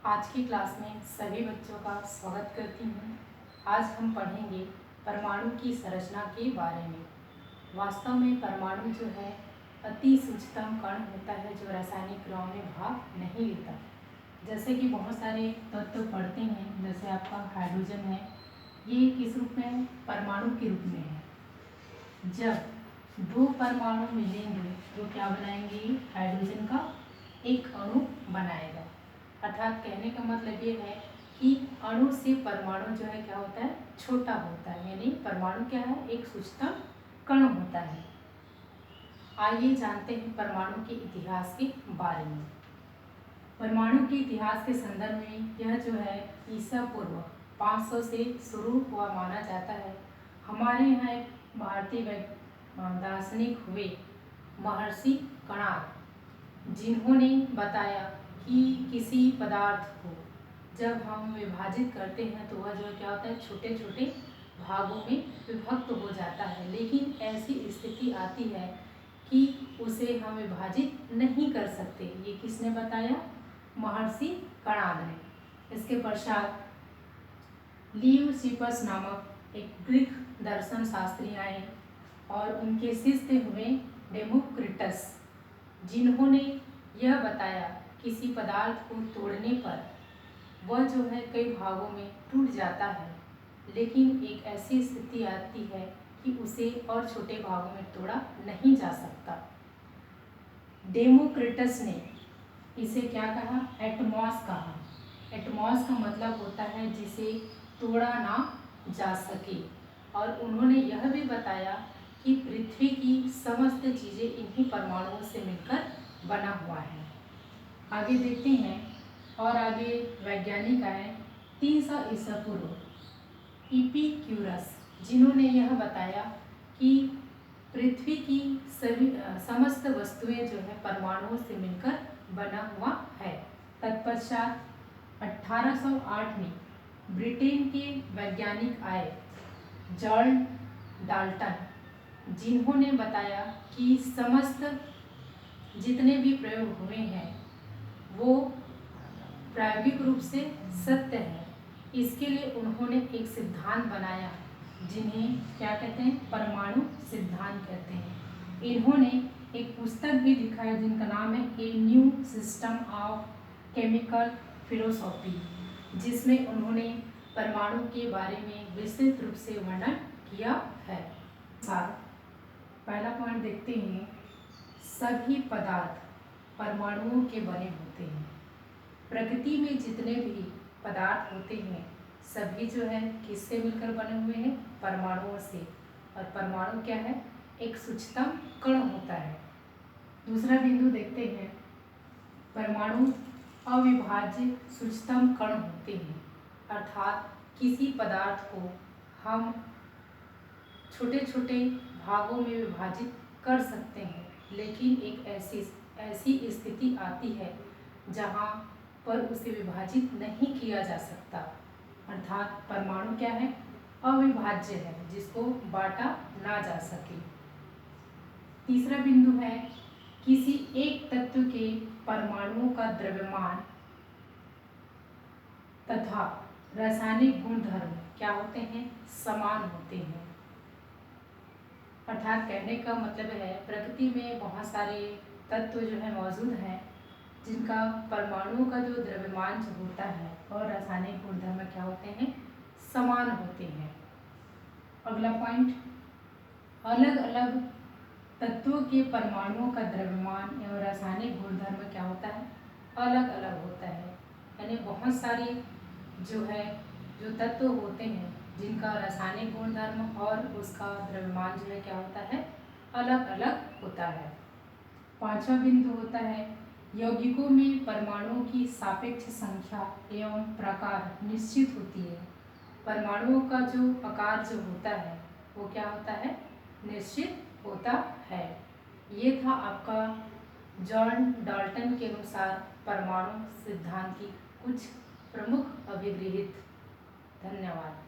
आज की क्लास में सभी बच्चों का स्वागत करती हूँ। आज हम पढ़ेंगे परमाणु की संरचना के बारे में। वास्तव में परमाणु जो है अति सूक्ष्मतम कण होता है जो रासायनिक क्रियाओं में भाग नहीं लेता। जैसे कि बहुत सारे तत्व पढ़ते हैं, जैसे आपका हाइड्रोजन है, ये किस रूप में है? परमाणु के रूप में है। जब दो परमाणु मिलेंगे तो क्या बनाएंगे? हाइड्रोजन का एक अणु बनाएगा। अर्थात कहने का मतलब ये है कि अणु से परमाणु जो है क्या होता है? छोटा होता है। यानी परमाणु क्या है? एक सूक्ष्मतम कण होता है। आइए जानते हैं परमाणु के इतिहास के बारे में। परमाणु के इतिहास के संदर्भ में यह जो है ईसा पूर्व 500 से शुरू हुआ माना जाता है। हमारे यहाँ एक भारतीय दार्शनिक हुए महर्षि कणाद, जिन्होंने बताया कि किसी पदार्थ को जब हम विभाजित करते हैं तो वह जो क्या होता है? छोटे छोटे भागों में विभक्त हो जाता है। लेकिन ऐसी स्थिति आती है कि उसे हम विभाजित नहीं कर सकते। ये किसने बताया? महर्षि कणाद ने। इसके पश्चात ल्यूसिपस नामक एक ग्रीक दर्शन शास्त्री आए और उनके शिष्य हुए डेमोक्रिटस, जिन्होंने यह बताया किसी पदार्थ को तोड़ने पर वह जो है कई भागों में टूट जाता है, लेकिन एक ऐसी स्थिति आती है कि उसे और छोटे भागों में तोड़ा नहीं जा सकता। डेमोक्रिटस ने इसे क्या कहा? एटमॉस कहा। एटमॉस का मतलब होता है जिसे तोड़ा ना जा सके। और उन्होंने यह भी बताया कि पृथ्वी की समस्त चीज़ें इन्हीं परमाणुओं से मिलकर बना हुआ है। आगे देखते हैं और आगे वैज्ञानिक आए 300 ईसा पूर्व इपिक्यूरस, जिन्होंने यह बताया कि पृथ्वी की सभी समस्त वस्तुएं जो है परमाणुओं से मिलकर बना हुआ है। तत्पश्चात 1808 में ब्रिटेन के वैज्ञानिक आए जॉन डाल्टन, जिन्होंने बताया कि समस्त जितने भी प्रयोग हुए हैं वो प्रायोगिक रूप से सत्य है। इसके लिए उन्होंने एक सिद्धांत बनाया जिन्हें क्या कहते हैं? परमाणु सिद्धांत कहते हैं। इन्होंने एक पुस्तक भी लिखा है जिनका नाम है a new system of chemical philosophy, जिसमें उन्होंने परमाणु के बारे में विस्तृत रूप से वर्णन किया है। पहला पॉइंट देखते हैं, सभी पदार्थ परमाणुओं के बने होते हैं। प्रकृति में जितने भी पदार्थ होते हैं सभी जो है किससे मिलकर बने हुए हैं? परमाणुओं से। और परमाणु क्या है? एक सूक्ष्मतम कण होता है। दूसरा बिंदु देखते हैं, परमाणु अविभाज्य सूक्ष्मतम कण होते हैं। अर्थात किसी पदार्थ को हम छोटे छोटे भागों में विभाजित कर सकते हैं, लेकिन एक ऐसी स्थिति आती है जहाँ पर उसे विभाजित नहीं किया जा सकता। अर्थात परमाणु क्या है? अविभाज्य है, जिसको बांटा ना जा सके। तीसरा बिंदु है, किसी एक तत्व के परमाणुओं का द्रव्यमान तथा रासायनिक गुणधर्म क्या होते हैं? समान होते हैं। अर्थात कहने का मतलब है प्रकृति में बहुत सारे तत्व जो है मौजूद हैं जिनका परमाणुओं का जो द्रव्यमान जो होता है और रासायनिक गुणधर्म क्या होते हैं? समान होते हैं। अगला पॉइंट, अलग अलग तत्वों के परमाणुओं का द्रव्यमान एवं रासायनिक गुणधर्म क्या होता है? अलग अलग होता है। यानी बहुत सारे जो तत्व होते हैं जिनका रासायनिक गुणधर्म और उसका द्रव्यमान जो है क्या होता है? अलग अलग होता है। पांचवा बिंदु होता है, यौगिकों में परमाणुओं की सापेक्ष संख्या एवं प्रकार निश्चित होती है। परमाणुओं का जो आकार जो होता है वो क्या होता है? निश्चित होता है। ये था आपका जॉन डाल्टन के अनुसार परमाणु सिद्धांत की कुछ प्रमुख अभिगृहित। धन्यवाद।